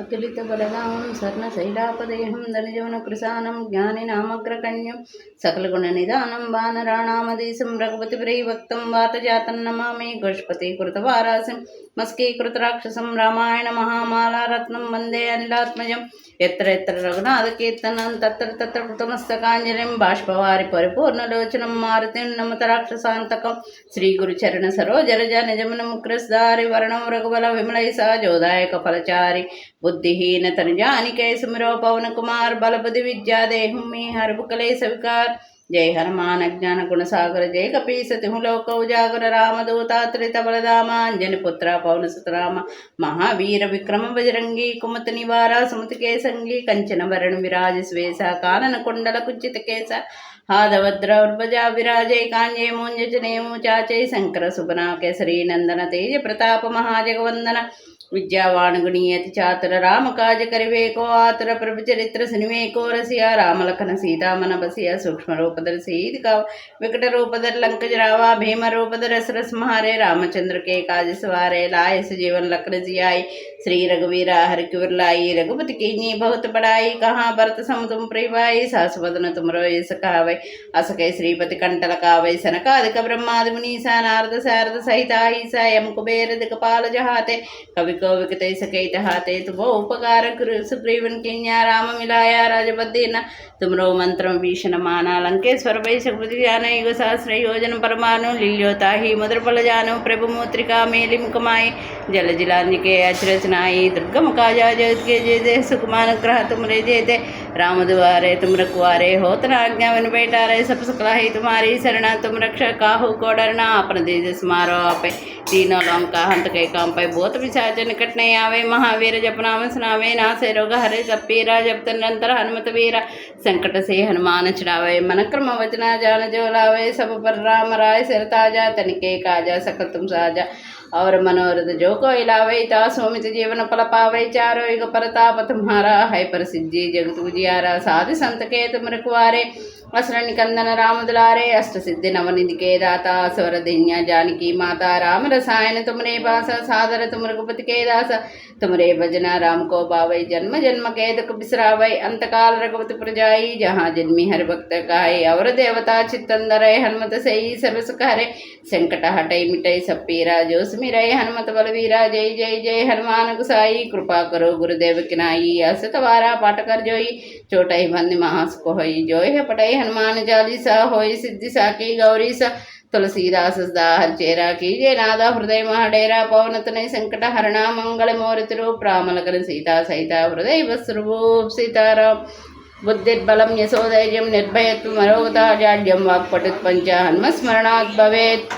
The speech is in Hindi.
अतुलितबलदां स्वर्णशैलापदेहं धनुजवनकृशानं ज्ञानिनामग्रगण्यं सकलगुणनिधानं वानराणामधीशं रघुपतिप्रियभक्तं वातजातं नमामि गोष्पतिकृतवारासिं मस्कीकृतराक्षसं रामायणमहामालारत्नं वन्दे अनिलात्मजं यत्र यत्र रघुनाथकीर्तनं तत्र तत्र कृतमस्तकाञ्जलिं बाष्पवारि परिपूर्णलोचनं मारुतिं नमत राक्षसान्तकं श्रीगुरुचरणसरोजरजनिजमनमुग्रस्दारि वर्णं रघुबलविमलै सहजोदायकफलचारि बुद्धिहीन तनुजानिके सुमिरो पवन कुमार बल बुद्धि विद्या देहु मे हर बुकले सविकार जय हनुमान ज्ञान गुण सागर जय कपीस तिहु लोक उजागर रामदूतात्रित बलदामांजन पुत्र पवन सुतराम महावीर विक्रम बजरंगी कुमत निवारा सुमति के संगी कंचन वरण विराज स्वेशा कानन कुंडल कुंचित केश हादवद्र उर्वजा विराजय कांजे मूंज जनेमु चाचय शंकर सुबना केसरी नंदन तेज प्रताप महाजगवंदन विद्यावान गुणीयति चातर राम काज करिवे को आतर प्रभु चरित्र सुनिवे को रसिया राम लखन सीता मन बसिया सूक्ष्म रूप धर सीध का विकट रूप धर लंक जरावा भीम रूप धर रस महारे रामचंद्र के काज सवारे लाए जीवन लखन जियाई श्री रघुवीरा हर क्यूर लाई रघुपति की बहुत बड़ाई कहाँ भरत सम तुम प्रियवाई सासुवदन तुम रोय सखावै असकै श्रीपति कंटल कावै सनकादिक ब्रह्मादि मुनीसा नारद शारद सहिता ईसा यम कुबेर दिक्पाल जहाते कवि को विकत सकैत हाथे तुम उपकार सुग्रीवन किन्या राम मिलाया राजबद्दीन तुमरो मंत्र भीषण माना लंकेश्वर वै सकुपति ज्ञान युग सहस्र योजन परमाणु लील्योता ही मधुर फल जानो प्रभु मूत्रिका मेलि मुकमाई जल जिलान्य अचरचनाई दुर्गम काजा जगत के जय जय सुकुमान ग्रह तुमरे जय जय राम दुआरे तुम रखवारे हो तना आज्ञा बिन बैठारे सब सकला ही तुम्हारी शरणा तुम रक्षा काहू को डरना अपन देश समारो आपे तीनों लोम का हंत के काम पे बहुत विचार निकट नहीं आवे महावीर जप नाम सुनावे ना से रोग हरे सब पीरा जब निरंतर हनुमत वीरा संकट से हनुमान छुड़ावे मन क्रम वचना जान जो लावे सब पर राम राय सिर ताजा तनिके काजा सकल तुम साजा और मनोरथ जो कोई लावे ता सोमित जीवन फल पावे चारो युग परताप तुम्हारा है प्रसिद्धि जगत उजियारा साधु संत के तुम रखवारे असर निकंदन राम दुलारे अष्ट सिद्धि नवनिधि के दाता स्वर दिन्या जानकी माता राम रसायन तुमरे पास सादर तुम रघुपति के दास तुमरे भजना राम को बावै जन्म जन्म के दुख बिसरावै अंतकाल रघुपति प्रजाई जहाँ जन्मी हर भक्त गाय और देवता चित्तंदर हनुमत सही सर्व सुख हरे संकट हटै मिटै सब पीरा जो सुमिरै हनुमत बलवीरा जय जय जय हनुमान गुसाई कृपा करो गुरुदेव किनाई अस तवारा पाठ कर जोई चोटै बंद महास को होई जोय है पटै हनुमान चालीसा होई सिद्धि साकी गौरी सा तुलसीदास सदा हर चेरा कीजे नादा हृदय महाडेरा पवन तनय संकट हरणा मंगल मूर्ति रूप राम लखन सीता सहिता हृदय वस्रूप सीताराम बुद्धिर्बलं यशोधैर्यं निर्भयत्वं अरोगता जाड्यं वाक्पटुत्पञ्च हनुमस्मरणात् भवेत्।